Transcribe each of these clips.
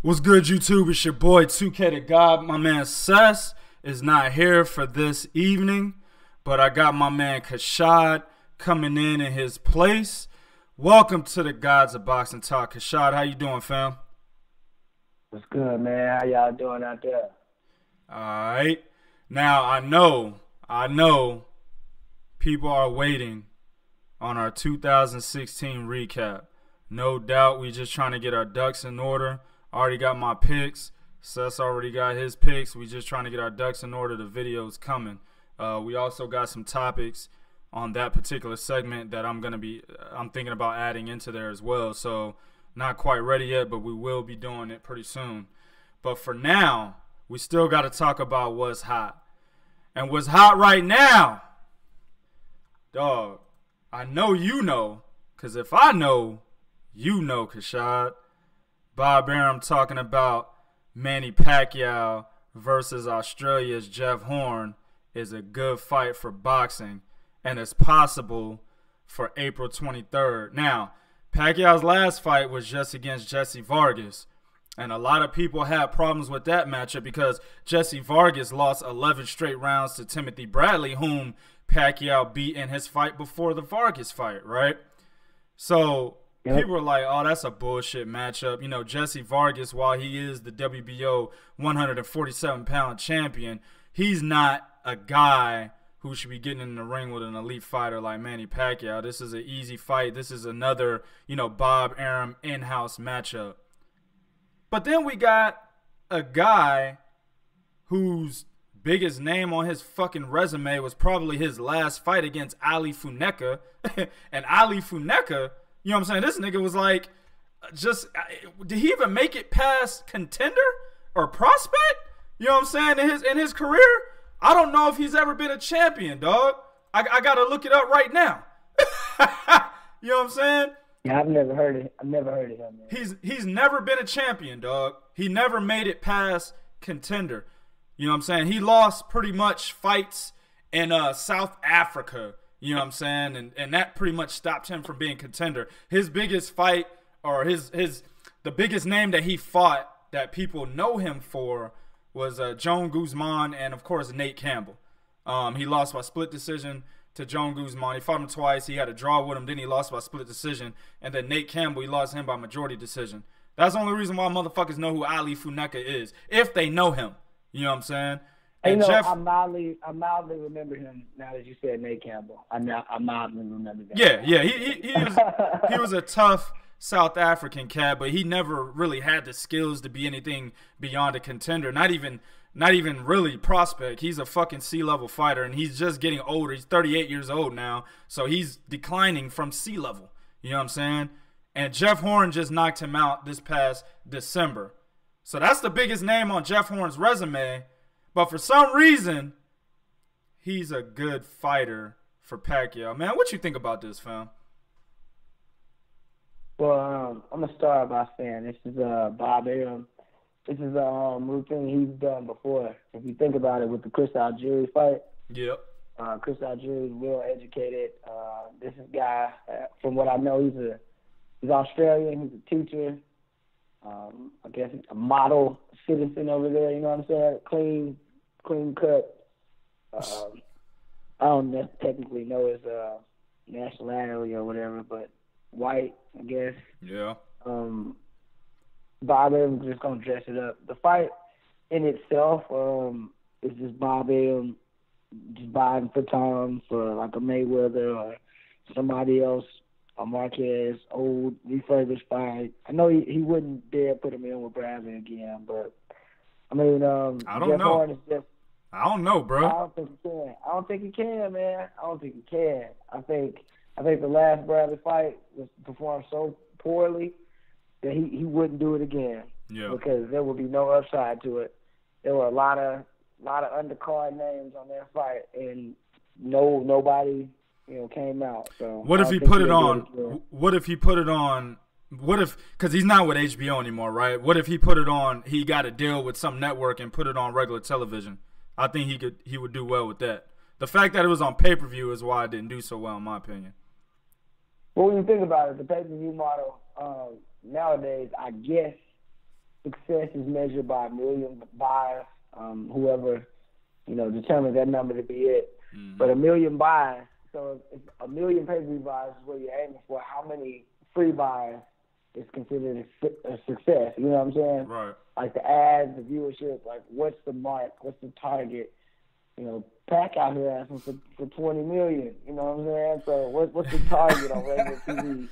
What's good, YouTube? It's your boy 2K the God. My man Sess is not here for this evening, but I got my man Kashad coming in his place. Welcome to the Gods of Boxing Talk. Kashad, how you doing, fam? What's good, man? How y'all doing out there? All right. Now, I know people are waiting on our 2016 recap. No doubt we just trying to get our ducks in order. Already got my picks. Seth's already got his picks. We just trying to get our ducks in order. The video's coming. We also got some topics on that particular segment that I'm thinking about adding into there as well. So not quite ready yet, but we will be doing it pretty soon. But for now, we still got to talk about what's hot. And what's hot right now, dog, I know you know, because if I know, you know, Kashad. Bob Arum talking about Manny Pacquiao versus Australia's Jeff Horn is a good fight for boxing, and it's possible for April 23rd. Now, Pacquiao's last fight was just against Jesse Vargas, and a lot of people had problems with that matchup because Jesse Vargas lost 11 straight rounds to Timothy Bradley, whom Pacquiao beat in his fight before the Vargas fight, right? So people are like, oh, that's a bullshit matchup. You know, Jesse Vargas, while he is the WBO 147-pound champion, he's not a guy who should be getting in the ring with an elite fighter like Manny Pacquiao. This is an easy fight. This is another, Bob Arum in-house matchup. But then we got a guy whose biggest name on his fucking resume was probably his last fight against Ali Funeka. And Ali Funeka, you know what I'm saying? This nigga was like, did he even make it past contender or prospect? You know what I'm saying? In his career, I don't know if he's ever been a champion, dog. I gotta look it up right now. You know what I'm saying? Yeah, I've never heard of him. Man. He's never been a champion, dog. He never made it past contender. You know what I'm saying? He lost pretty much fights in South Africa. You know what I'm saying? And that pretty much stopped him from being contender. His biggest fight, or the biggest name that he fought that people know him for, was Joan Guzman and, of course, Nate Campbell. He lost by split decision to Joan Guzman. He fought him twice. He had a draw with him. Then he lost by split decision. And then Nate Campbell, he lost him by majority decision. That's the only reason why motherfuckers know who Ali Funeka is, if they know him. You know what I'm saying? And Jeff, I mildly remember him now that you said Nate Campbell. I mildly remember that. Yeah. He was a tough South African cat, but he never really had the skills to be anything beyond a contender. Not even really prospect. He's a fucking C-level fighter, and he's just getting older. He's 38 years old now, so he's declining from C-level. You know what I'm saying? And Jeff Horn just knocked him out this past December. So that's the biggest name on Jeff Horn's resume. But for some reason, he's a good fighter for Pacquiao. Man, what you think about this, fam? Well, I'm going to start by saying this is Bob Arum. This is a routine he's done before. If you think about it with the Chris Algieri fight. Yep. Chris Algieri is well educated. This is a guy, from what I know, he's Australian. He's a teacher. I guess a model citizen over there, you know what I'm saying? Clean cut. I don't technically know his nationality or whatever, but white, I guess. Yeah. Bob Arum just gonna dress it up. The fight in itself is just Bob Arum just buying for time for like a Mayweather or somebody else. A Marquez, old, refurbished fight. I know he wouldn't dare put him in with Bradley again, but I mean, I don't know. I don't know, bro. I don't think he can. I don't think he can, man. I don't think he can. I think the last Bradley fight was performed so poorly that he wouldn't do it again. Yeah. Because there would be no upside to it. There were a lot of undercard names on that fight, and nobody came out. So what if he put it on? What if he put it on? What if, because he's not with HBO anymore, right? What if he put it on? He got a deal with some network and put it on regular television. I think he would do well with that. The fact that it was on pay-per-view is why it didn't do so well, in my opinion. Well, when you think about it, the pay-per-view model nowadays, I guess success is measured by a million buys. Whoever, determines that number to be it. Mm-hmm. But a million buys, so if a million pay-per-view buys is what you're aiming for, how many free buys is considered a success? You know what I'm saying? Right. Like the ads, the viewership, like what's the mark? What's the target? Pacquiao here asking for 20 million. You know what I'm saying? So what's the target on regular TV?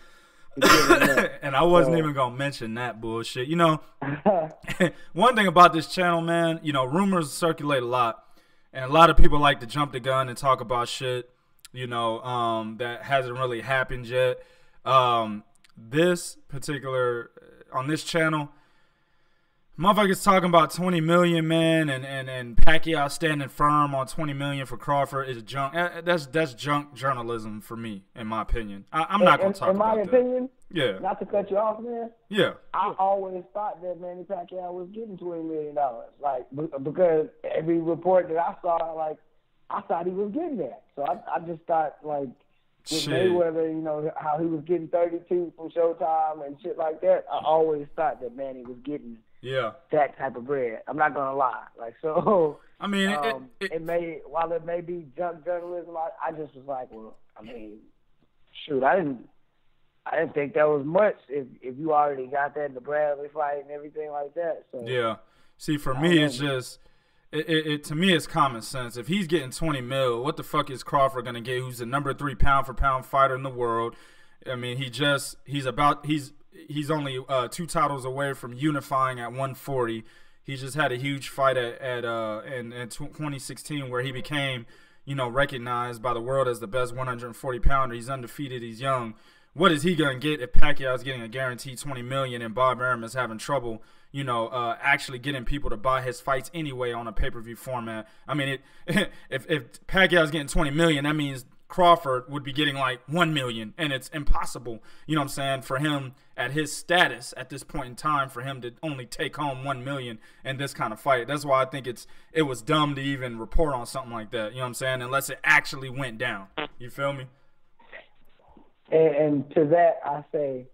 And I wasn't even gonna mention that bullshit. One thing about this channel, man, rumors circulate a lot, and a lot of people like to jump the gun and talk about shit, that hasn't really happened yet. This particular on this channel, motherfuckers talking about 20 million, man, and Pacquiao standing firm on 20 million for Crawford is junk. That's junk journalism for me, in my opinion. I'm not gonna talk about that. In my opinion, yeah. Not to cut you off, man. Yeah. I always thought that Manny Pacquiao was getting $20 million, like because every report that I saw, like I thought he was getting that. So I just thought like. With Mayweather, how he was getting 32 from Showtime and shit like that, I always thought that Manny was getting that type of bread. I'm not gonna lie. Like so, I mean, while it may be junk journalism, I just was like, well, I mean, shoot, I didn't think that was much if you already got that in the Bradley fight and everything like that. So yeah, see, for me, it's just. To me, it's common sense. If he's getting 20 mil, what the fuck is Crawford gonna get? Who's the number 3 pound for pound fighter in the world? I mean, he's only 2 titles away from unifying at 140. He just had a huge fight in 2016 where he became, recognized by the world as the best 140 pounder. He's undefeated. He's young. What is he gonna get if Pacquiao's getting a guaranteed 20 million and Bob Arum is having trouble? Actually getting people to buy his fights anyway on a pay-per-view format. I mean, if Pacquiao's getting 20 million, that means Crawford would be getting like 1 million, and it's impossible, for him at his status at this point in time for him to only take home 1 million in this kind of fight. That's why I think it was dumb to even report on something like that, unless it actually went down. You feel me? And to that, I say,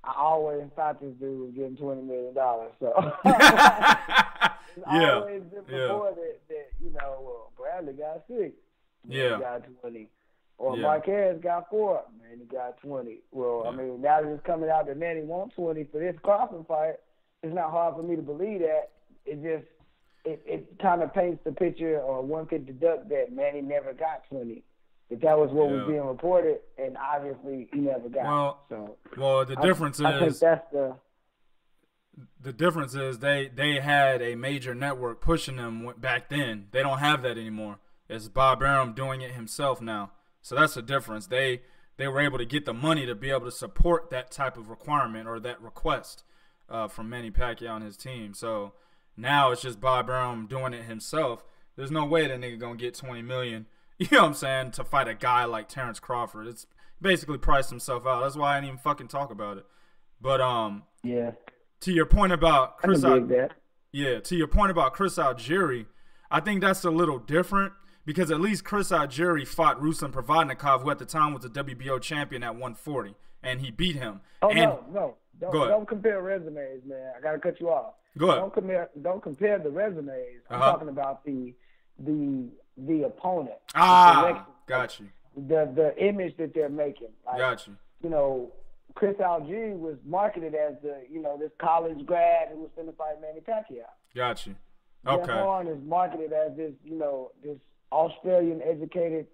I always thought this dude was getting $20 million. So it's always been before that Bradley got 6. He got 20. Or Marquez got 4. Man, he got 20. Well, I mean, now that it's coming out that Manny wants 20 for this Crawford fight, it's not hard for me to believe that. It kind of paints the picture, or one could deduct that Manny never got 20. If that was what was being reported, and obviously he never got it. Well, the difference I think that's the difference is they had a major network pushing them back then. They don't have that anymore. It's Bob Arum doing it himself now. So that's the difference. They were able to get the money to be able to support that type of requirement or that request from Manny Pacquiao and his team. So now it's just Bob Arum doing it himself. There's no way that nigga gonna get 20 million. You know what I'm saying? To fight a guy like Terrence Crawford. It's basically priced himself out. That's why I didn't even fucking talk about it. But to your point about Chris Algieri, I think that's a little different because at least Chris Algieri fought Ruslan Provodnikov, who at the time was the WBO champion at 140, and he beat him. No. Don't compare resumes, man. I gotta cut you off. Go ahead. Don't compare the resumes. I'm talking about the opponent. Got you. The image that they're making. Like, got you. Chris Algieri was marketed as this college grad who was going to fight Manny Pacquiao. Got you. Okay. Jeff Horn is marketed as this Australian educated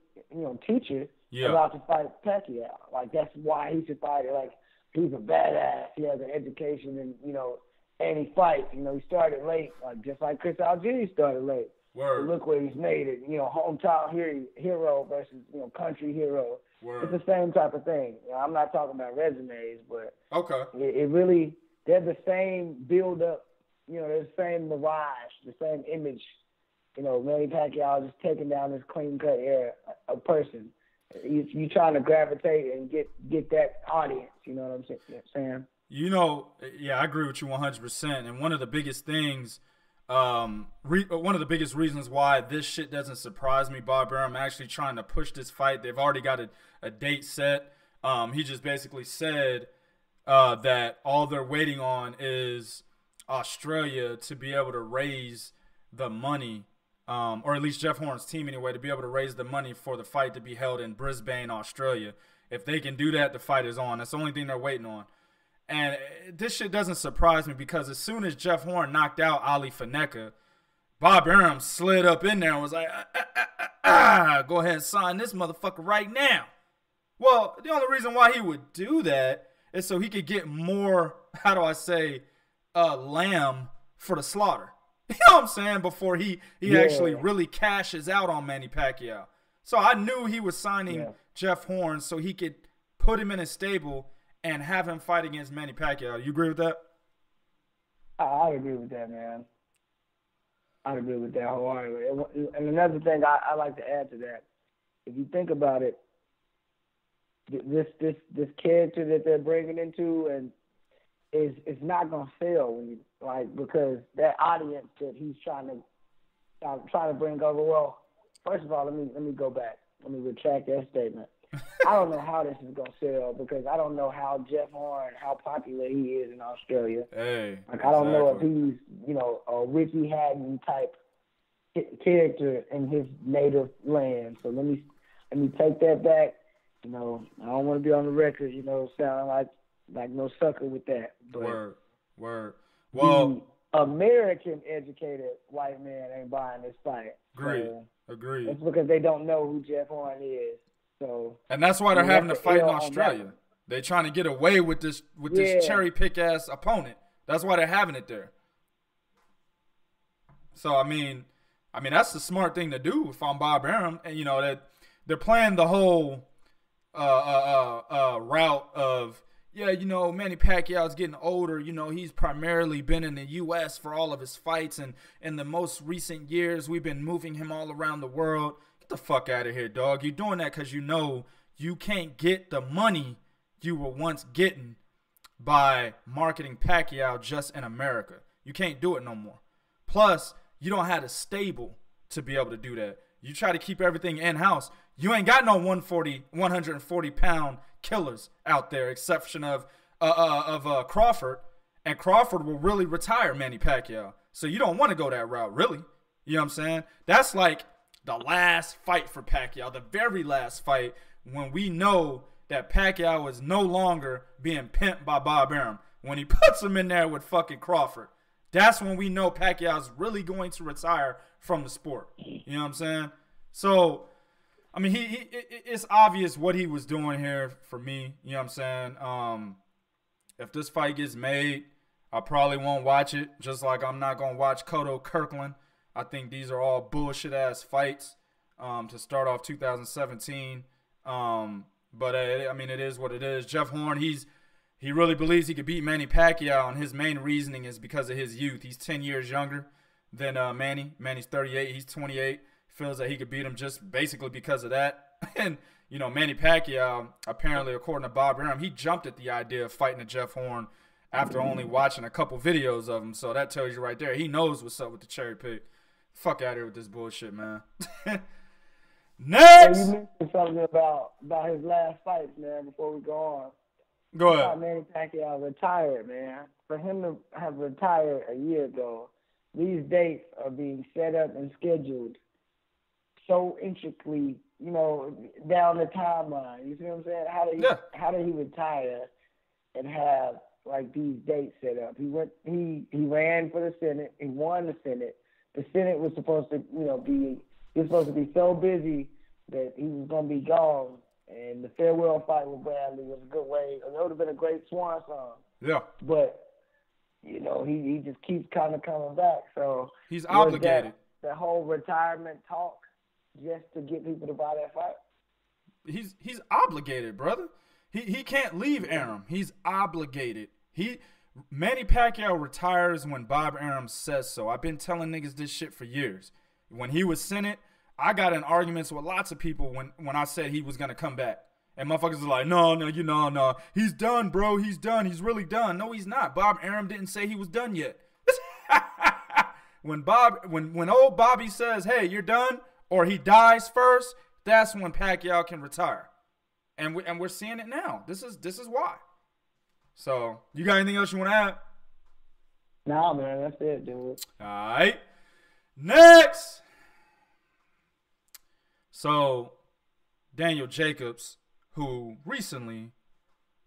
teacher about to fight Pacquiao. Like that's why he should fight it. Like he's a badass. He has an education and he fights. He started late, just like Chris Algieri started late. Word. Look where he's made it. Hometown hero versus country hero. Word. It's the same type of thing. I'm not talking about resumes, but okay, it really they're the same build up. They're the same mirage, the same image. Manny Pacquiao just taking down this clean cut era a person. You trying to gravitate and get that audience. You know what I'm saying? I agree with you 100%. And one of the biggest things. One of the biggest reasons why this shit doesn't surprise me, Bob Arum actually trying to push this fight. They've already got a date set. He just basically said that all they're waiting on is Australia to be able to raise the money, or at least Jeff Horn's team anyway, to be able to raise the money for the fight to be held in Brisbane, Australia. If they can do that, the fight is on. That's the only thing they're waiting on. And this shit doesn't surprise me because as soon as Jeff Horn knocked out Ali Faneka, Bob Arum slid up in there and was like, go ahead and sign this motherfucker right now. Well, the only reason why he would do that is so he could get more, how do I say, lamb for the slaughter. You know what I'm saying? Before he actually really cashes out on Manny Pacquiao. So I knew he was signing Jeff Horn so he could put him in his stable and have him fight against Manny Pacquiao. You agree with that? I agree with that, man. I agree with that wholeheartedly. And another thing I like to add to that, if you think about it, this character that they're bringing into and is not gonna fail when you because that audience that he's trying to bring over. Well, first of all, let me go back. Let me retract that statement. I don't know how this is gonna sell because I don't know how Jeff Horn, how popular he is in Australia. Hey, I don't know if he's a Ricky Hatton type character in his native land. So let me take that back. I don't want to be on the record, sounding like no sucker with that. But word. Well, the American educated white man ain't buying this fight. Agreed. It's because they don't know who Jeff Horn is. So, and that's why they're having to fight in Australia. They're trying to get away with this cherry pick ass opponent. That's why they're having it there. So I mean that's the smart thing to do if I'm Bob Arum, and that they're playing the whole route of Manny Pacquiao's getting older. He's primarily been in the U.S. for all of his fights, and in the most recent years we've been moving him all around the world. Get the fuck out of here, dog. You're doing that because you can't get the money you were once getting by marketing Pacquiao just in America. You can't do it no more. Plus, you don't have a stable to be able to do that. You try to keep everything in-house. You ain't got no 140-pound killers out there, exception of Crawford. And Crawford will really retire Manny Pacquiao. So you don't want to go that route, really. You know what I'm saying? That's like the last fight for Pacquiao, the very last fight, when we know that Pacquiao is no longer being pimped by Bob Arum. When he puts him in there with fucking Crawford, that's when we know Pacquiao's really going to retire from the sport. You know what I'm saying? So, I mean, it's obvious what he was doing here for me. You know what I'm saying? If this fight gets made, I probably won't watch it, just like I'm not going to watch Cotto Kirkland. I think these are all bullshit-ass fights to start off 2017. But it is what it is. Jeff Horn, he really believes he could beat Manny Pacquiao, and his main reasoning is because of his youth. He's 10 years younger than Manny. Manny's 38. He's 28. Feels that he could beat him just basically because of that. And, Manny Pacquiao, apparently, according to Bob Arum, he jumped at the idea of fighting a Jeff Horn after only watching a couple videos of him. So that tells you right there. He knows what's up with the cherry pick. Fuck out of here with this bullshit, man. Next! You mentioned something about his last fights, man, before we go on. Go ahead. Manny Pacquiao retired, man. For him to have retired a year ago, these dates are being set up and scheduled so intricately, down the timeline. You see what I'm saying? How did he retire and have these dates set up? He ran for the Senate. He won the Senate. The Senate was supposed to, he was supposed to be so busy that he was going to be gone. And the farewell fight with Bradley was a good way. It would have been a great swan song. Yeah. But, he just keeps kind of coming back. So he's obligated. That whole retirement talk just to get people to buy that fight? He's obligated, brother. He can't leave Arum. He's obligated. Manny Pacquiao retires when Bob Arum says so. I've been telling niggas this shit for years. When he was Senate, I got in arguments with lots of people when I said he was going to come back. And motherfuckers are like, no. He's done, bro. He's done. He's really done. No, he's not. Bob Arum didn't say he was done yet. When old Bobby says, hey, you're done, or he dies first, that's when Pacquiao can retire. And we're seeing it now. This is why. So, you got anything else you want to add? Nah, man, that's it, dude. All right. Next. So, Daniel Jacobs, who recently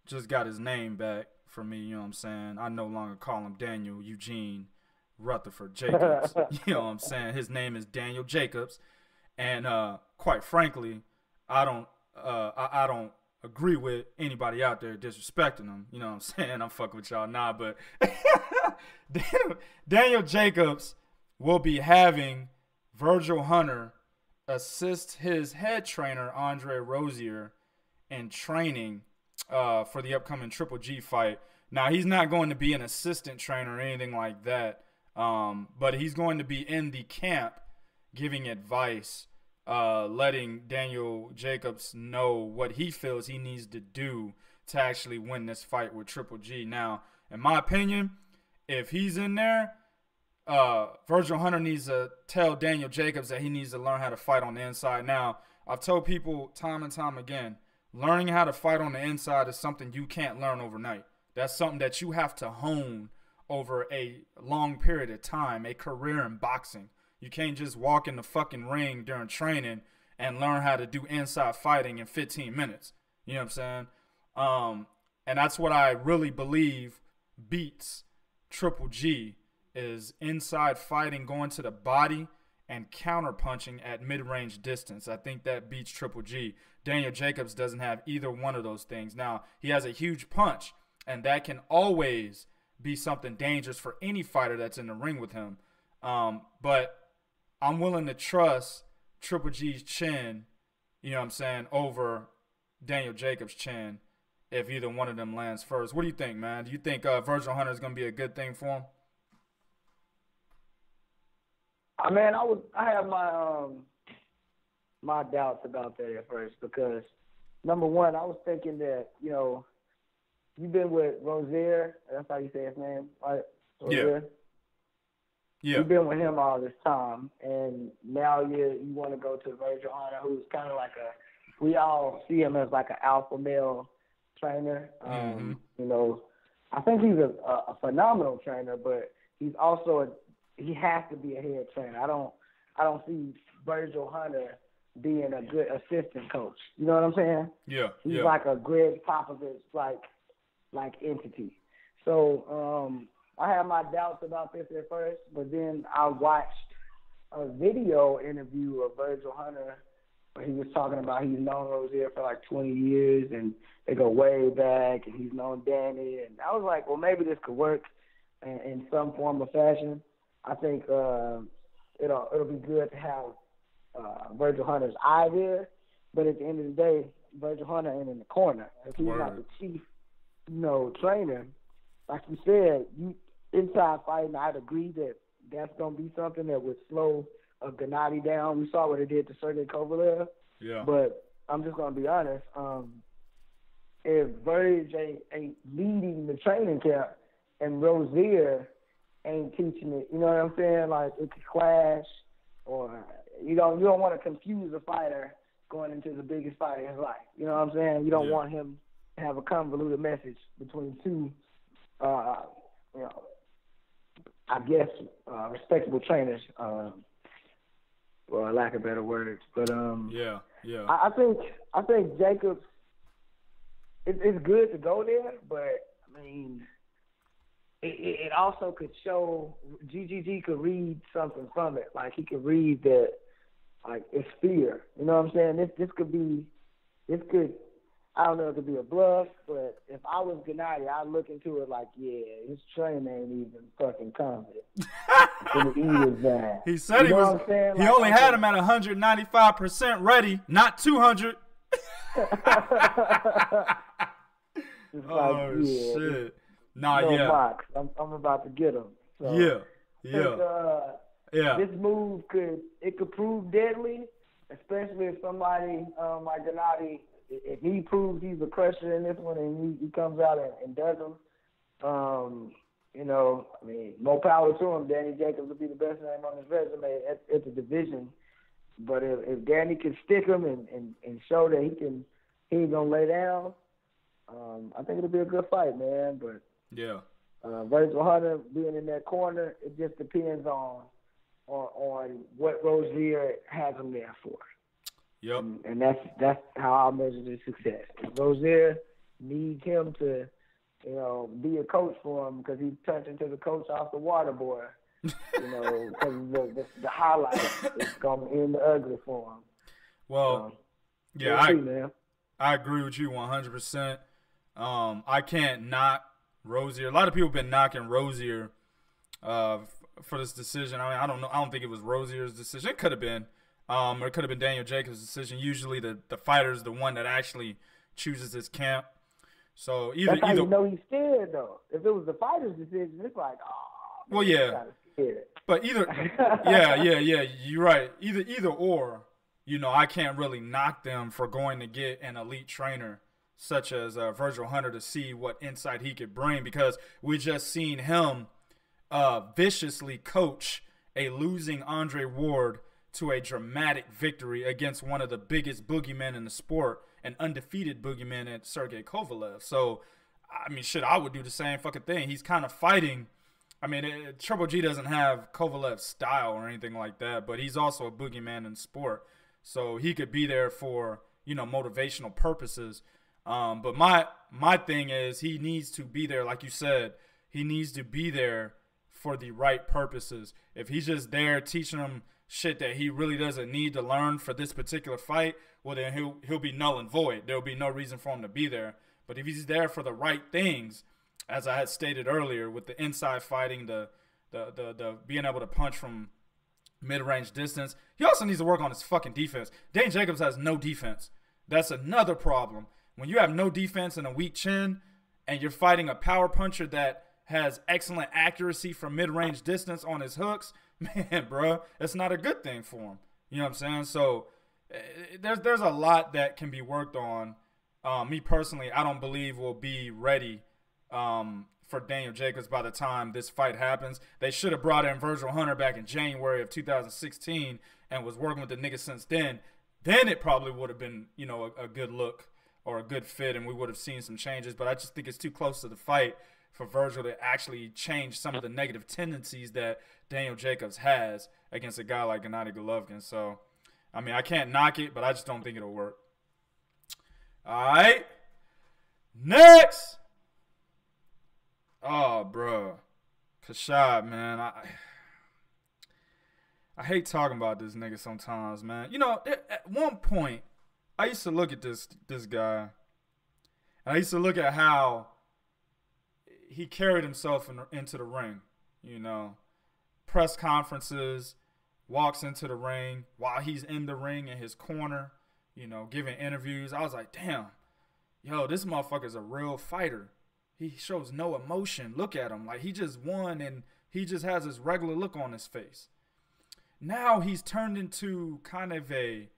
just got his name back from me, you know what I'm saying? I no longer call him Daniel Eugene Rutherford Jacobs. You know what I'm saying? His name is Daniel Jacobs. And quite frankly, I don't agree with anybody out there disrespecting him. You know what I'm saying? I'm fucking with y'all now, but Daniel Jacobs will be having Virgil Hunter assist his head trainer Andre Rozier in training for the upcoming Triple G fight. Now, he's not going to be an assistant trainer or anything like that, but he's going to be in the camp giving advice, letting Daniel Jacobs know what he feels he needs to do to actually win this fight with Triple G. Now, in my opinion, if he's in there, Virgil Hunter needs to tell Daniel Jacobs that he needs to learn how to fight on the inside. Now, I've told people time and time again, learning how to fight on the inside is something you can't learn overnight. That's something that you have to hone over a long period of time, a career in boxing. You can't just walk in the fucking ring during training and learn how to do inside fighting in 15 minutes. You know what I'm saying? And that's what I really believe beats Triple G is inside fighting, going to the body, and counterpunching at mid-range distance. I think that beats Triple G. Daniel Jacobs doesn't have either one of those things. Now, he has a huge punch, and that can always be something dangerous for any fighter that's in the ring with him. But I'm willing to trust Triple G's chin, you know what I'm saying, over Daniel Jacobs' chin if either one of them lands first. What do you think, man? Do you think Virgil Hunter is going to be a good thing for him? I mean, I have my doubts about that at first because, number one, I was thinking that, you know, you've been with Rozier. That's how you say his name, right? Rozier. Yeah. You've been with him all this time, and now you want to go to Virgil Hunter, who's kind of like we all see him as like an alpha male trainer. You know, I think he's a phenomenal trainer, but he's also he has to be a head trainer. I don't see Virgil Hunter being a good assistant coach. You know what I'm saying? Yeah. He's like a Greg Popovich like entity. So I had my doubts about this at first, but then I watched a video interview of Virgil Hunter where he was talking about he's known Rozier for like 20 years and they go way back and he's known Danny. And I was like, well, maybe this could work in some form or fashion. I think it'll be good to have Virgil Hunter's eye there, but at the end of the day, Virgil Hunter ain't in the corner. If he's not the chief, trainer, like you said, inside fighting, I'd agree that that's going to be something that would slow Gennady down. We saw what it did to Sergey Kovalev. Yeah. But I'm just going to be honest. If Virgil ain't leading the training camp and Rozier ain't teaching it, you know what I'm saying? Like, it could clash, or you don't want to confuse a fighter going into the biggest fight in his life. You know what I'm saying? You don't want him to have a convoluted message between two, I guess, respectable trainers, for lack of better words. But I think Jacobs, it's good to go there, but I mean, it also could show GGG could read something from it. Like, he could read that, like, it's fear. You know what I'm saying? This could, I don't know if it could be a bluff, but if I was Gennady, I'd look into it like, his trainer ain't even fucking confident. He said he was. He only had him at 195% ready, not 200. Shit. Box. I'm about to get him. So, this move could prove deadly, especially if somebody like Gennady, if he proves he's a crusher in this one and he comes out and does him, I mean, more power to him. Danny Jacobs will be the best name on his resume at the division. But if Danny can stick him and show that he ain't gonna lay down, I think it'll be a good fight, man. But Virgil Hunter being in that corner, it just depends on what Rozier has him there for. Yep. And that's how I measure the success. If Rozier needs him to, be a coach for him because he turned into the coach off the water boy, because the highlights is going to end ugly for him. Well, yeah, I agree with you 100%. I can't knock Rozier. A lot of people have been knocking Rozier for this decision. I mean, I don't know. I don't think it was Rozier's decision. It could have been. Or it could have been Daniel Jacobs' decision. Usually the fighter is the one that actually chooses his camp. So that's how you know he's scared, though. If it was the fighter's decision, it's like, well, yeah. But either, yeah, you're right. Either or, I can't really knock them for going to get an elite trainer such as Virgil Hunter to see what insight he could bring, because we just seen him viciously coach a losing Andre Ward to a dramatic victory against one of the biggest boogeymen in the sport, an undefeated boogeyman at Sergey Kovalev. So, I mean, shit, I would do the same fucking thing. He's kind of fighting. I mean, Triple G doesn't have Kovalev's style or anything like that, but he's also a boogeyman in sport. So he could be there for, motivational purposes. But my thing is he needs to be there, like you said, he needs to be there for the right purposes. If he's just there teaching them shit that he really doesn't need to learn for this particular fight, well, then he'll be null and void. There'll be no reason for him to be there. But if he's there for the right things, as I had stated earlier, with the inside fighting, the being able to punch from mid-range distance, he also needs to work on his fucking defense. Dane Jacobs has no defense. That's another problem. When you have no defense and a weak chin, and you're fighting a power puncher that has excellent accuracy from mid-range distance on his hooks, man, bro, it's not a good thing for him. You know what I'm saying? So there's a lot that can be worked on. Me personally, I don't believe we'll be ready for Daniel Jacobs by the time this fight happens. They should have brought in Virgil Hunter back in January of 2016 and was working with the nigga since then. Then it probably would have been, a good look or a good fit, and we would have seen some changes. But I just think it's too close to the fight for Virgil to actually change some of the negative tendencies that Daniel Jacobs has against a guy like Gennady Golovkin. So, I mean, I can't knock it, but I just don't think it'll work. All right. Next. Oh, bro. Kashad, man. I hate talking about this nigga sometimes, man. At one point, I used to look at this guy, and I used to look at how he carried himself into the ring, press conferences, walks into the ring while he's in the ring in his corner, giving interviews. I was like, damn, this motherfucker's a real fighter. He shows no emotion. Look at him. Like, he just won, and he just has this regular look on his face. Now he's turned into kind of a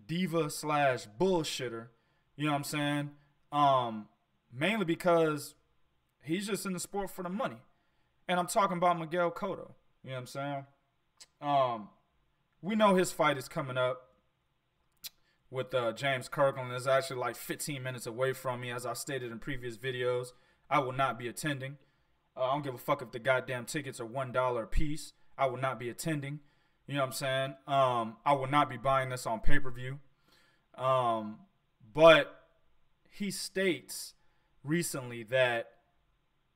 diva / bullshitter. You know what I'm saying? Mainly because he's just in the sport for the money. And I'm talking about Miguel Cotto. You know what I'm saying? We know his fight is coming up with James Kirkland. It's actually like 15 minutes away from me, as I stated in previous videos. I will not be attending. I don't give a fuck if the goddamn tickets are $1 a piece. I will not be attending. You know what I'm saying? I will not be buying this on pay-per-view. But he states recently that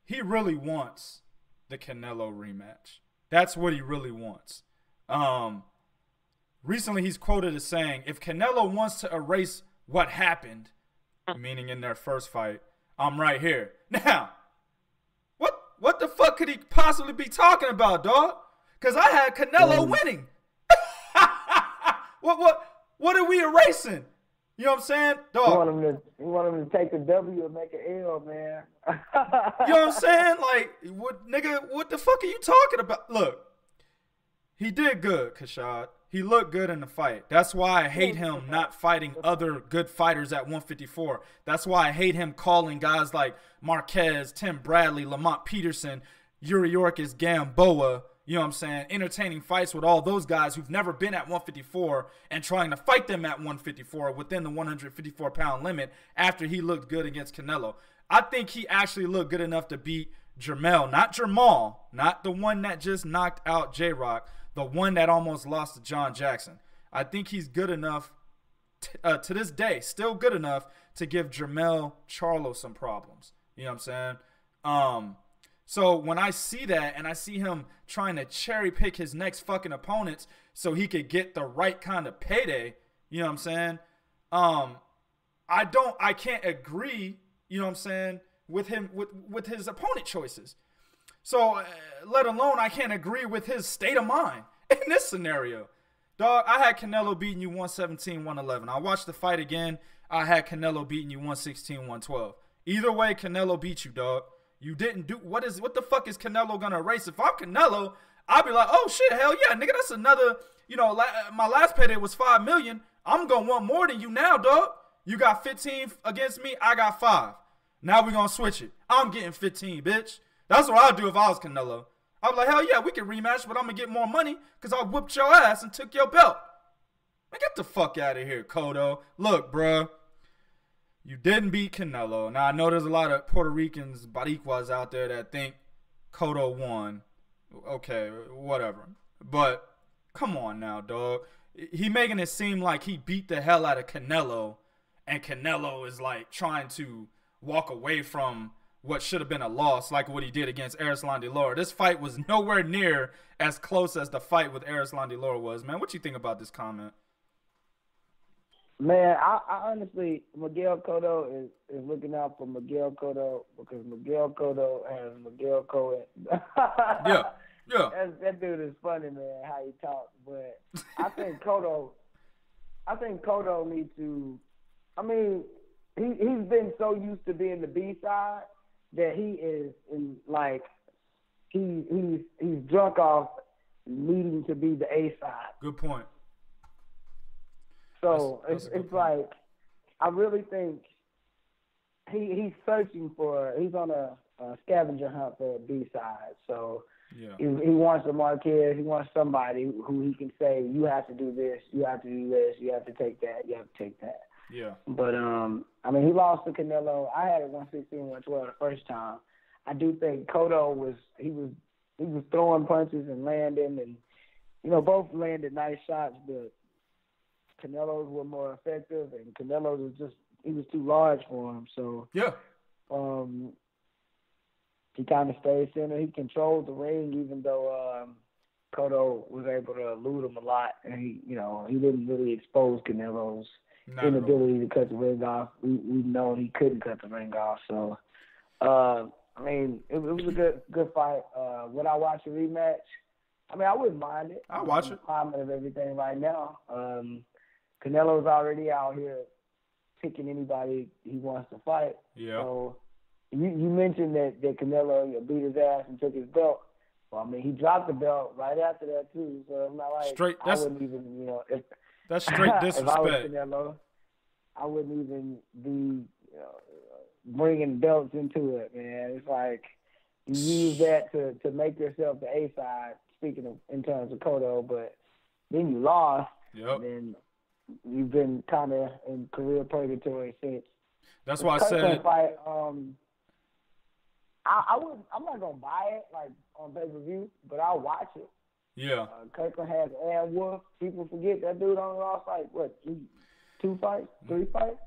he really wants the Canelo rematch. That's what he really wants. Recently he's quoted as saying, if Canelo wants to erase what happened, meaning in their first fight, I'm right here. Now, what the fuck could he possibly be talking about, dog? Because I had Canelo winning. What are we erasing? You know what I'm saying? Dog. You want him to take the W and make an L, man. You know what I'm saying? Like, what the fuck are you talking about? Look, he did good, Kashad. He looked good in the fight. That's why I hate him not fighting other good fighters at 154. That's why I hate him calling guys like Marquez, Tim Bradley, Lamont Peterson, Yuriorkis Gamboa, you know what I'm saying, entertaining fights with all those guys who've never been at 154 and trying to fight them at 154 within the 154-pound limit after he looked good against Canelo. I think he actually looked good enough to beat Jermell, not Jamal, not the one that just knocked out J-Rock, the one that almost lost to John Jackson. I think he's good enough to this day, still good enough to give Jermell Charlo some problems. You know what I'm saying? So when I see that and I see him trying to cherry pick his next fucking opponents so he could get the right kind of payday, you know what I'm saying? I can't agree, you know what I'm saying, with him, with his opponent choices. So let alone I can't agree with his state of mind in this scenario. Dog, I had Canelo beating you 117-111. I watched the fight again. I had Canelo beating you 116-112. Either way, Canelo beat you, dog. You didn't do what the fuck is Canelo gonna erase? If I'm Canelo, I'll be like, oh shit, hell yeah, nigga, that's another. You know, my last payday was $5 million. I'm gonna want more than you now, dog. You got 15 against me. I got 5. Now we gonna switch it. I'm getting 15, bitch. That's what I'd do if I was Canelo. I'd be like, hell yeah, we can rematch, but I'm gonna get more money because I whooped your ass and took your belt. Man, get the fuck out of here, Cotto. Look, bruh. You didn't beat Canelo. Now, I know there's a lot of Puerto Ricans, Boricuas out there that think Cotto won. Okay, whatever. But, come on now, dog. He making it seem like he beat the hell out of Canelo, and Canelo is, like, trying to walk away from what should have been a loss, like what he did against Arislan Delora. This fight was nowhere near as close as the fight with Arislan Delora was. Man, what you think about this comment? Man, I honestly, Miguel Cotto is looking out for Miguel Cotto because Miguel Cotto has Miguel Cohen. Yeah. That dude is funny, man, how he talks. But I think Cotto needs to. I mean, he's been so used to being the B side that he is in like he's drunk off needing to be the A side. Good point. So it's like I really think he's searching for. He's on a scavenger hunt for a B side. So yeah. he wants a Marquez. He wants somebody who he can say, you have to do this, you have to do this, you have to take that, you have to take that. Yeah. But I mean, he lost to Canelo. I had it 116-112 the first time. I do think Cotto was throwing punches and landing, and you know both landed nice shots, but Canelo's were more effective, and Canelo's was he was too large for him. So yeah, he kind of stayed center. He controlled the ring, even though Cotto was able to elude him a lot, and he didn't really expose Canelo's inability to cut the ring off. We know he couldn't cut the ring off. So I mean, it was a good fight. Would I watch a rematch? I mean, I wouldn't mind it. I'll watch it. Climate of everything right now. Canelo's already out here picking anybody he wants to fight. Yeah. So you mentioned that Canelo beat his ass and took his belt. Well, I mean, he dropped the belt right after that too. So it's not like I wouldn't even, that's straight disrespect. If I was Canelo, I wouldn't even be bringing belts into it, man. It's like you use that to make yourself the A side. Speaking of in terms of Cotto, but then you lost. Yep. And then you've been kind of in career purgatory since. That's why I said. Fight, I'm not gonna buy it like on pay-per-view, but I'll watch it. Yeah. Kirkland has Ann Wolf. People forget that dude only lost like what 2 fights, 3 fights.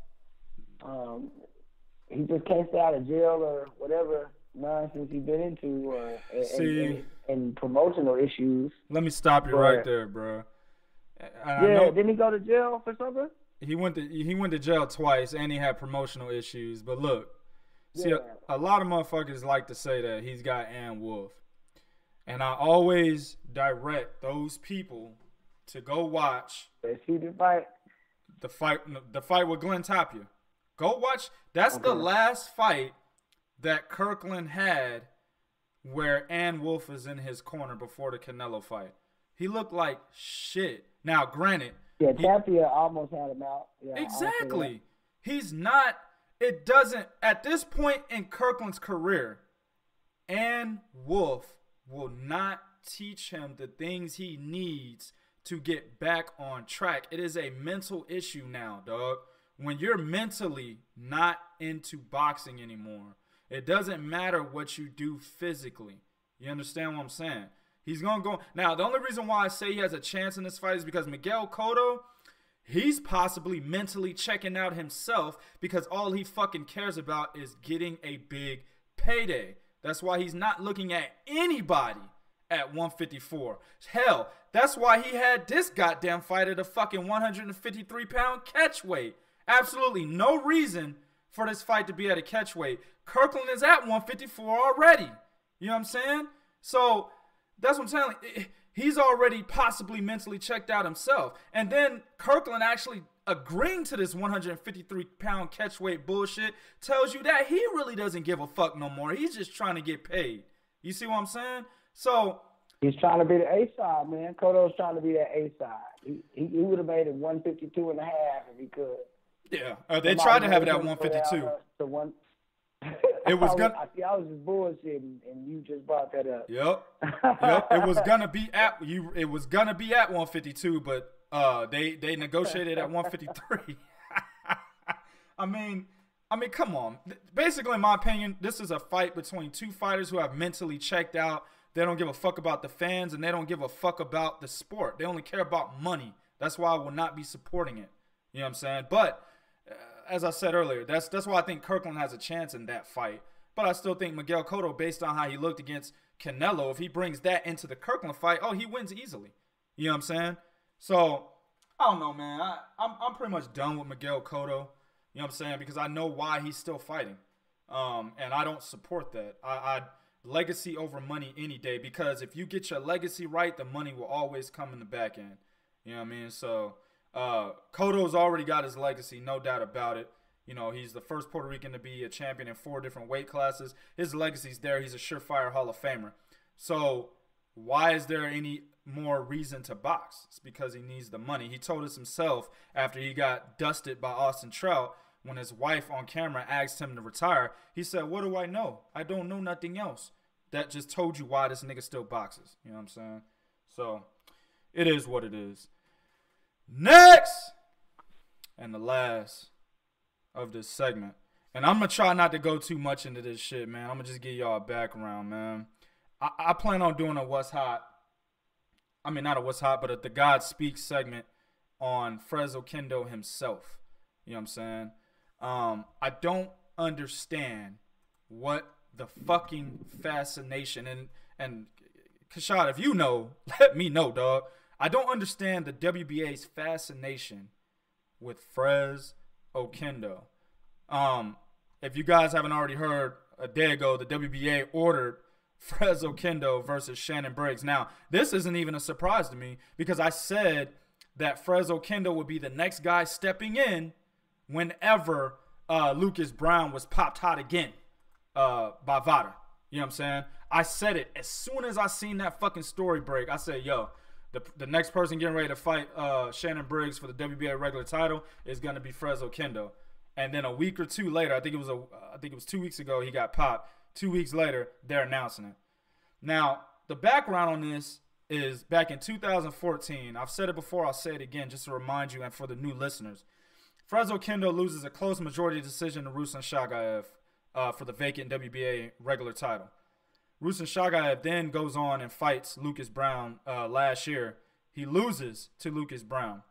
He just can't stay out of jail or whatever nonsense he's been into, and promotional issues. Let me stop you right there, bro. Didn't he go to jail for something? He went to jail twice, and he had promotional issues. But look, see, a lot of motherfuckers like to say that he's got Ann Wolf, and I always direct those people to go watch the fight. The fight with Glenn Tapia. Go watch. That's the last fight that Kirkland had where Ann Wolf is in his corner before the Canelo fight. He looked like shit. Now, granted. Yeah, Tapia almost had him out. Yeah, exactly. He's not. It doesn't. At this point in Kirkland's career, Ann Wolf will not teach him the things he needs to get back on track. It is a mental issue now, dog. When you're mentally not into boxing anymore, It doesn't matter what you do physically. You understand what I'm saying? He's going to go. Now, the only reason why I say he has a chance in this fight is because Miguel Cotto, he's possibly mentally checking out himself because all he fucking cares about is getting a big payday. That's why he's not looking at anybody at 154. Hell, that's why he had this goddamn fight at a fucking 153-pound catch weight. Absolutely no reason for this fight to be at a catch weight. Kirkland is at 154 already. You know what I'm saying? So that's what I'm telling you. He's already possibly mentally checked out himself. And then Kirkland actually agreeing to this 153-pound catch weight bullshit tells you that he really doesn't give a fuck no more. He's just trying to get paid. You see what I'm saying? So he's trying to be the A side, man. Cotto's trying to be that A side. He would have made it 152 and a half if he could. Yeah, they tried to have it at 152. It was gonna. I was just bullshitting, and you just brought that up. Yep. It was gonna be at 152, but they negotiated at 153. I mean, come on. Basically, in my opinion, this is a fight between two fighters who have mentally checked out. They don't give a fuck about the fans, and they don't give a fuck about the sport. They only care about money. That's why I will not be supporting it. You know what I'm saying? But as I said earlier, that's why I think Kirkland has a chance in that fight. But I still think Miguel Cotto, based on how he looked against Canelo, if he brings that into the Kirkland fight, he wins easily. You know what I'm saying? So, I don't know, man. I'm pretty much done with Miguel Cotto. You know what I'm saying? Because I know why he's still fighting. And I don't support that. I legacy over money any day, because if you get your legacy right, the money will always come in the back end. You know what I mean? So Cotto's already got his legacy, no doubt about it. You know, he's the first Puerto Rican to be a champion in 4 different weight classes. His legacy's there. He's a surefire Hall of Famer. So why is there any more reason to box? It's because he needs the money. He told us himself after he got dusted by Austin Trout, when his wife on camera asked him to retire, he said, "What do I know? I don't know nothing else." That just told you why this nigga still boxes. You know what I'm saying? So it is what it is. Next, and the last of this segment, and I'm going to try not to go too much into this shit, man. I'm going to just give y'all a background, man. I plan on doing a What's Hot. I mean, not a What's Hot, but a The God Speaks segment on Oquendo himself. You know what I'm saying? I don't understand what the fucking fascination, and Kashad, if you know, let me know, dog. I don't understand the WBA's fascination with Oquendo. If you guys haven't already heard, a day ago, the WBA ordered Oquendo versus Shannon Briggs. Now, this isn't even a surprise to me, because I said that Oquendo would be the next guy stepping in whenever Lucas Brown was popped hot again by Vada. You know what I'm saying? I said it as soon as I seen that fucking story break. I said, yo, the next person getting ready to fight Shannon Briggs for the WBA regular title is going to be Oquendo. And then a week or two later, I think it was 2 weeks ago, he got popped. 2 weeks later, they're announcing it. Now, the background on this is back in 2014. I've said it before, I'll say it again just to remind you and for the new listeners. Oquendo loses a close majority decision to Ruslan Shagaev for the vacant WBA regular title. Ruslan Shagaev then goes on and fights Lucas Brown last year. He loses to Lucas Brown.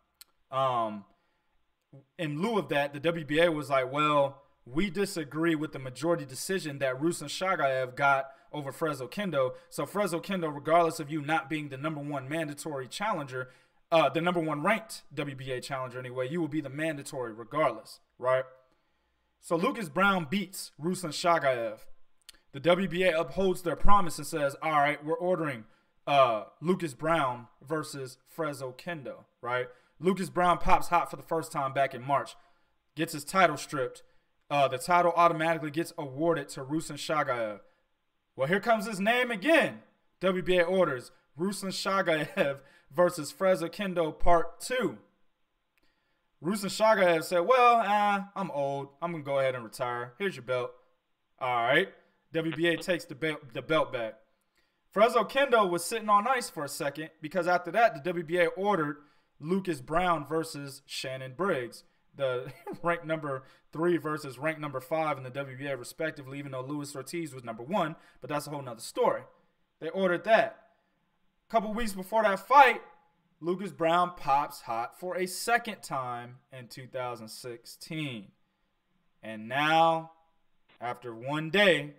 In lieu of that, the WBA was like, well, we disagree with the majority decision that Ruslan Shagaev got over Oquendo. So Oquendo, regardless of you not being the #1 mandatory challenger, the #1 ranked WBA challenger anyway, you will be the mandatory regardless, right? So Lucas Brown beats Ruslan Shagaev. The WBA upholds their promise and says, all right, we're ordering Lucas Brown versus Oquendo, right? Lucas Brown pops hot for the first time back in March, gets his title stripped. The title automatically gets awarded to Ruslan Shagaev. Well, here comes his name again. WBA orders Ruslan Shagaev versus Oquendo Part 2. Ruslan Shagaev said, well, I'm old. I'm going to go ahead and retire. Here's your belt. All right. WBA takes the belt back. Oquendo was sitting on ice for a second because after that, the WBA ordered Lucas Brown versus Shannon Briggs. the ranked number 3 versus ranked number 5 in the WBA respectively, even though Luis Ortiz was number 1, but that's a whole nother story. They ordered that. A couple weeks before that fight, Lucas Brown pops hot for a second time in 2016. And now, after one day,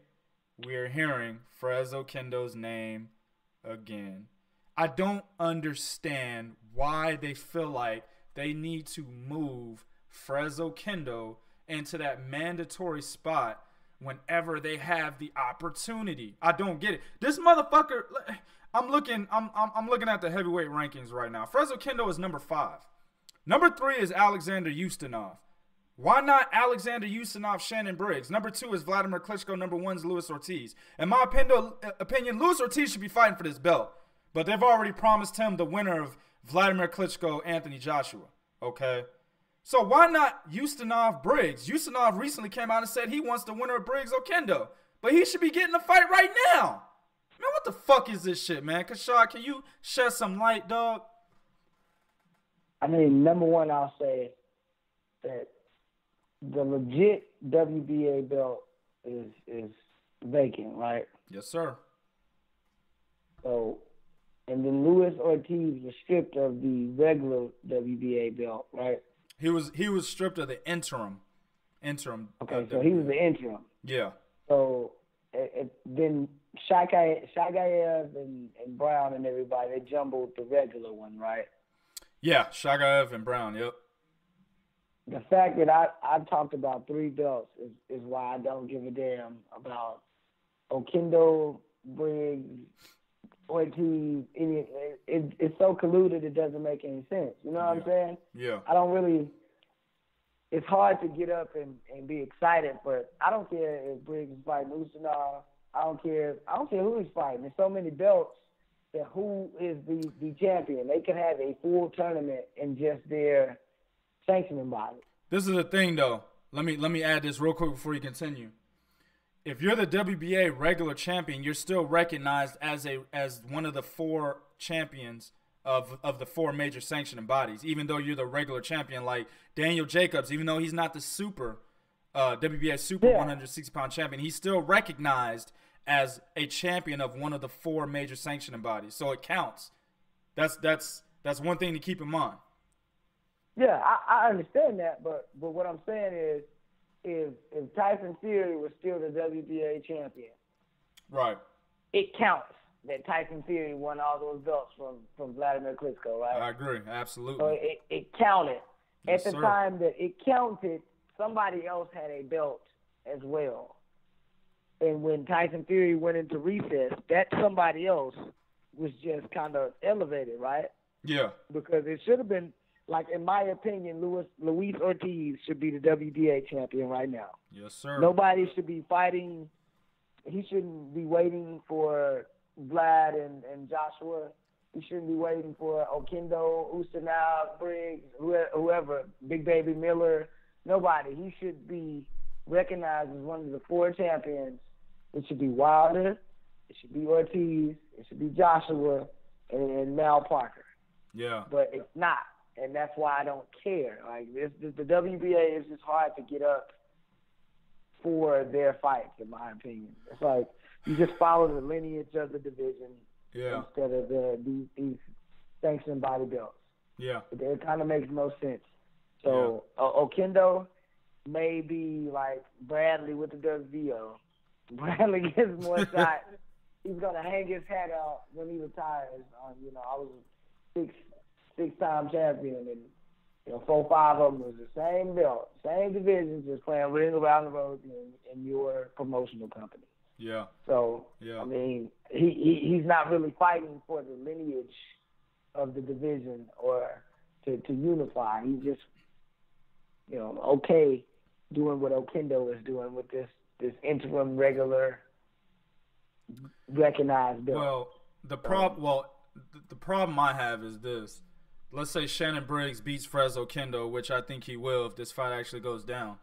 we are hearing Frez Oquendo's name again. I don't understand why they feel like they need to move Frez Oquendo into that mandatory spot whenever they have the opportunity. I don't get it. This motherfucker, I'm looking at the heavyweight rankings right now. Frez Oquendo is number 5. Number 3 is Alexander Ustinov. Why not Alexander Ustinov, Shannon, Briggs? Number 2 is Vladimir Klitschko. Number 1 is Luis Ortiz. In my opinion, Luis Ortiz should be fighting for this belt. But they've already promised him the winner of Vladimir Klitschko, Anthony Joshua. Okay? So why not Ustinov, Briggs? Ustinov recently came out and said he wants the winner of Briggs Oquendo. But he should be getting the fight right now. Man, what the fuck is this shit, man? Kashad, can you shed some light, dog? I mean, number one, I'll say that the legit WBA belt is vacant, right? Yes, sir. So, and then Luis Ortiz was stripped of the regular WBA belt, right? He was stripped of the interim. Okay, so he was the interim. Yeah. So then Shagayev and Brown and everybody, they jumbled the regular one, right? Yeah, Shagayev and Brown, yep. The fact that I talked about 3 belts is why I don't give a damn about Oquendo, Briggs, Ortiz. It's so colluded it doesn't make any sense. You know what I'm saying? Yeah. I don't really. It's hard to get up and be excited, but I don't care if Briggs is fighting Ustinov. I don't care who he's fighting. There's so many belts that who is the champion. They can have a full tournament in just their sanctioning body. This is the thing, though. Let me add this real quick before you continue. If you're the WBA regular champion, you're still recognized as one of the 4 champions of the 4 major sanctioning bodies, even though you're the regular champion. Like Daniel Jacobs, even though he's not the WBA super 160-pound champion, he's still recognized as a champion of one of the 4 major sanctioning bodies. So it counts. That's one thing to keep in mind. Yeah, I understand that, but what I'm saying is, if Tyson Fury was still the WBA champion, right, it counts that Tyson Fury won all those belts from Vladimir Klitschko, right? I agree, absolutely. So it counted. Yes, At the time that it counted, somebody else had a belt as well. And when Tyson Fury went into recess, that somebody else was just kind of elevated, right? Yeah. Because it should have been, like, in my opinion, Luis Ortiz should be the WBA champion right now. Yes, sir. Nobody should be fighting. He shouldn't be waiting for Vlad and Joshua. He shouldn't be waiting for Oquendo, Ustinov, Briggs, whoever, Big Baby Miller. Nobody. He should be recognized as one of the 4 champions. It should be Wilder. It should be Ortiz. It should be Joshua and Mal Parker. Yeah. But it's not. And that's why I don't care. Like the WBA is just hard to get up for their fights, in my opinion. It's like you just follow the lineage of the division instead of these sanctioned body belts. Yeah. It kind of makes no sense. So Oquendo may be like Bradley with the WBO. Bradley gets more shots. He's gonna hang his hat out when he retires. I was a six-time champion, and 4 or 5 of them was the same belt, same division, just playing ring around the road in your promotional company. Yeah. So yeah. I mean, he's not really fighting for the lineage of the division or to unify. He's just okay doing what Oquendo is doing with this interim regular recognized belt. Well, the problem I have is this. Let's say Shannon Briggs beats Frez Oquendo, which I think he will if this fight actually goes down.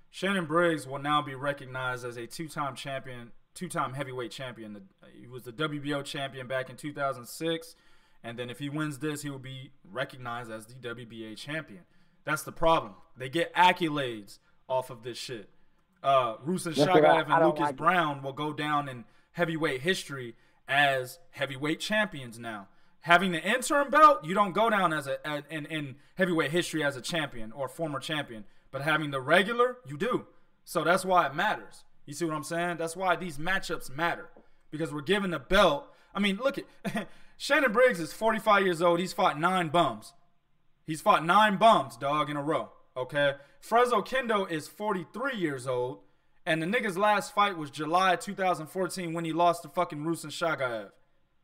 Shannon Briggs will now be recognized as a 2-time champion, 2-time heavyweight champion. He was the WBO champion back in 2006, and then if he wins this, he will be recognized as the WBA champion. That's the problem. They get accolades off of this shit. Ruslan That's what Shagaev and I don't Lucas like it. Brown will go down in heavyweight history as heavyweight champions now. Having the interim belt, you don't go down as in heavyweight history as a champion or former champion. But having the regular, you do. So that's why it matters. You see what I'm saying? That's why these matchups matter. Because we're giving the belt. I mean, look at Shannon Briggs is 45 years old. He's fought 9 bums. He's fought 9 bums, dog, in a row. Okay? Oquendo is 43 years old. And the nigga's last fight was July 2014 when he lost to fucking Ruslan Shagaev.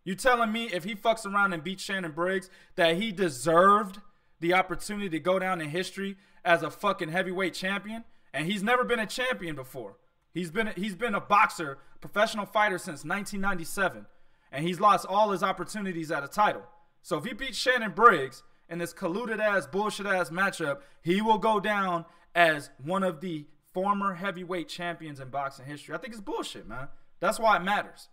You telling me if he fucks around and beats Shannon Briggs that he deserved the opportunity to go down in history as a fucking heavyweight champion? And he's never been a champion before. He's been a boxer, professional fighter since 1997. And he's lost all his opportunities at a title. So if he beats Shannon Briggs in this colluded ass, bullshit ass matchup, he will go down as one of the former heavyweight champions in boxing history. I think it's bullshit, man. That's why it matters.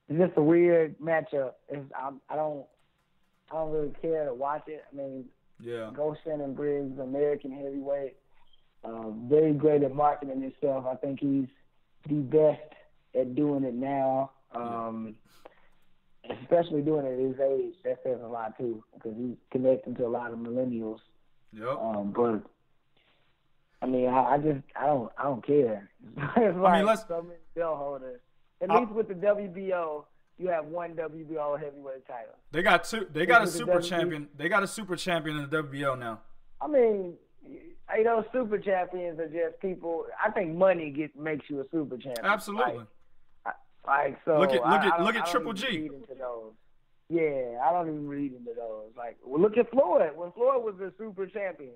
It's just a weird matchup. I don't really care to watch it. I mean, Yeah. go Shannon Briggs, American heavyweight, very great at marketing himself. I think he's the best at doing it now, especially doing it at his age. That says a lot too, because he's connecting to a lot of millennials. Yep. But I mean, I don't care. It's like let's- so many belt holders. At least with the WBO, you have one WBO heavyweight title. They got two. They got a With the super WWE. champion. They got a super champion in the WBO now. I mean, those super champions are just people. I think money makes you a super champion. Absolutely. So Look at I look don't at Triple even G. read into those. Yeah, I don't even read into those. Like, well, look at Floyd. When Floyd was a super champion,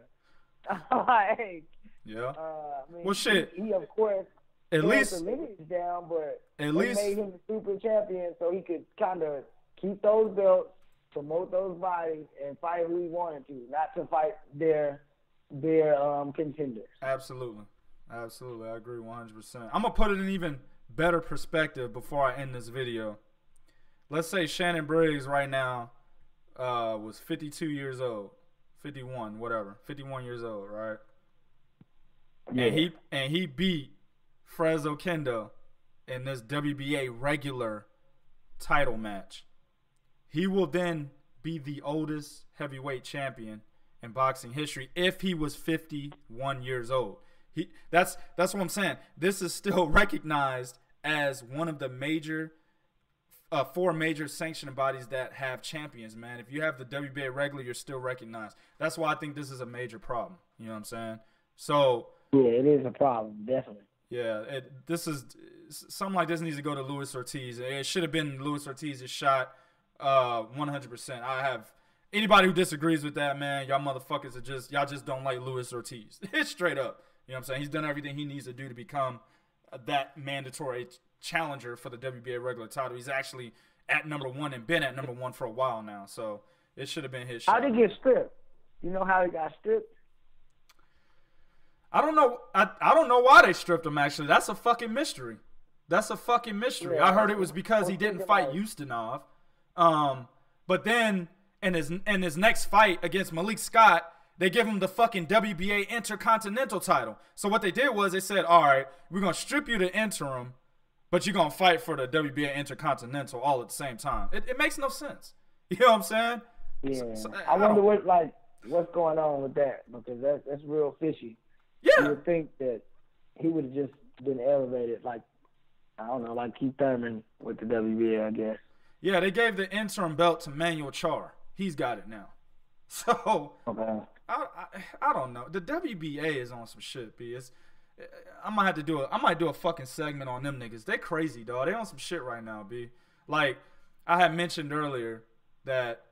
like, Yeah. I mean, Well, shit. He of course At held least the lineage down, but At they least- made him the super champion so he could kind of keep those belts, promote those bodies, and fight who he wanted to, not to fight their contenders. Absolutely. I agree 100%. I'm gonna put it in even better perspective before I end this video. Let's say Shannon Briggs right now was 52 years old, 51, whatever, 51 years old, right? Yeah. And he beat Oquendo in this WBA regular title match. He will then be the oldest heavyweight champion in boxing history if he was 51 years old. That's what I'm saying. This is still recognized as one of the major 4 major sanctioning bodies that have champions, man. If you have the WBA regular, you're still recognized. That's why I think this is a major problem. You know what I'm saying? So Yeah, it is a problem, definitely. yeah, this is something like this needs to go to Luis Ortiz. It should have been Luis Ortiz's shot, 100%. I have anybody who disagrees with that, man. Y'all motherfuckers y'all just don't like Luis Ortiz. It's straight up. You know what I'm saying? He's done everything he needs to do to become that mandatory challenger for the WBA regular title. He's actually at number 1 and been at number 1 for a while now. So it should have been his shot. How did he get stripped? You know how he got stripped? I don't know. I don't know why they stripped him. Actually, that's a fucking mystery. Yeah, I heard it was because he didn't fight Ustinov. But then in his next fight against Malik Scott, they give him the fucking WBA Intercontinental title. So what they did was they said, all right, we're gonna strip you the interim, but you're gonna fight for the WBA Intercontinental all at the same time. It makes no sense. You know what I'm saying? Yeah. I wonder what's going on with that, because that's real fishy. Yeah. You would think that he would have just been elevated, like, I don't know, like Keith Thurman with the WBA, I guess. Yeah, they gave the interim belt to Manuel Char. He's got it now. So Okay. I don't know. The WBA is on some shit, B. I might do a fucking segment on them niggas. They crazy, dog. They on some shit right now, B. Like I had mentioned earlier that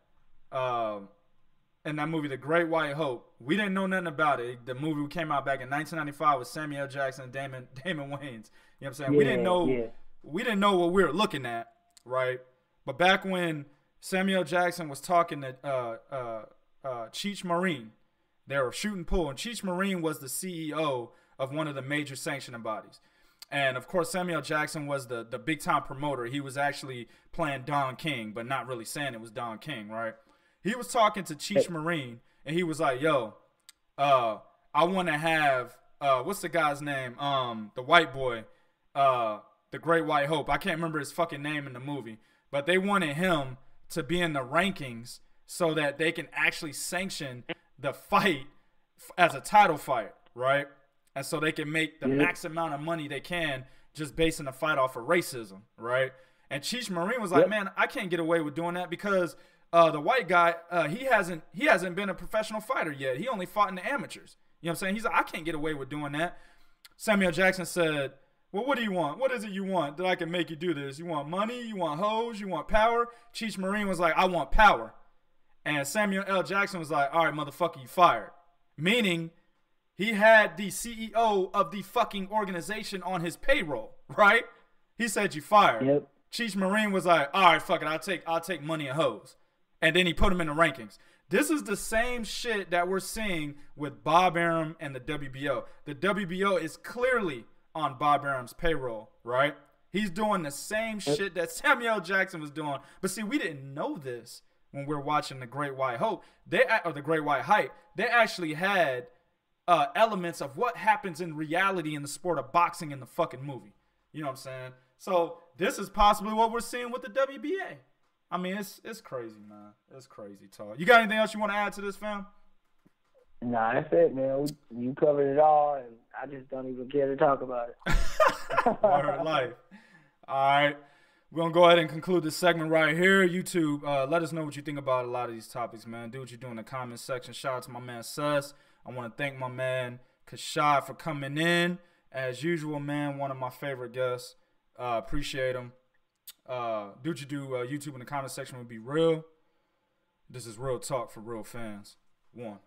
in that movie, The Great White Hope, we didn't know nothing about it. The movie came out back in 1995 with Samuel L. Jackson and Damon Wayans. You know what I'm saying? Yeah, We didn't know what we were looking at, right? But back when Samuel L. Jackson was talking to Cheech Marine, they were shooting pool, and Cheech Marine was the CEO of one of the major sanctioning bodies. And of course, Samuel L. Jackson was the big time promoter. He was actually playing Don King, but not really saying it was Don King, right? He was talking to Cheech Marine, and he was like, "Yo, I want to have what's the guy's name? The white boy, the Great White Hope. I can't remember his fucking name in the movie, but they wanted him to be in the rankings so that they can actually sanction the fight as a title fight, right? And so they can make the max amount of money they can just basing the fight off of racism, right? And Cheech Marine was like, man, I can't get away with doing that because the white guy, he hasn't been a professional fighter yet. He only fought in the amateurs. You know what I'm saying? He's like, I can't get away with doing that. Samuel Jackson said, well, what do you want? What is it you want that I can make you do this? You want money? You want hoes? You want power? Cheech Marine was like, I want power. And Samuel L. Jackson was like, all right, motherfucker, you fired. Meaning he had the CEO of the fucking organization on his payroll, right? He said you fired. Yep. Cheech Marine was like, all right, fuck it, I'll take money and hoes. And then he put him in the rankings. This is the same shit that we're seeing with Bob Arum and the WBO. The WBO is clearly on Bob Arum's payroll, right? He's doing the same shit that Samuel Jackson was doing. But see, we didn't know this when we were watching the Great White Hope. Or the Great White Hype. They actually had elements of what happens in reality in the sport of boxing in the fucking movie. You know what I'm saying? So this is possibly what we're seeing with the WBA. I mean, it's crazy, man. It's crazy talk. You got anything else you want to add to this, fam? Nah, that's it, man. You covered it all, and I just don't even care to talk about it. Word life. All right. We're going to go ahead and conclude this segment right here. YouTube, let us know what you think about a lot of these topics, man. Do what you do in the comments section. Shout out to my man, Sus. I want to thank my man, Kashad, for coming in. As usual, man, one of my favorite guests. Appreciate him. Do what you do. YouTube in the comment section would be real. This is real talk for real fans. One.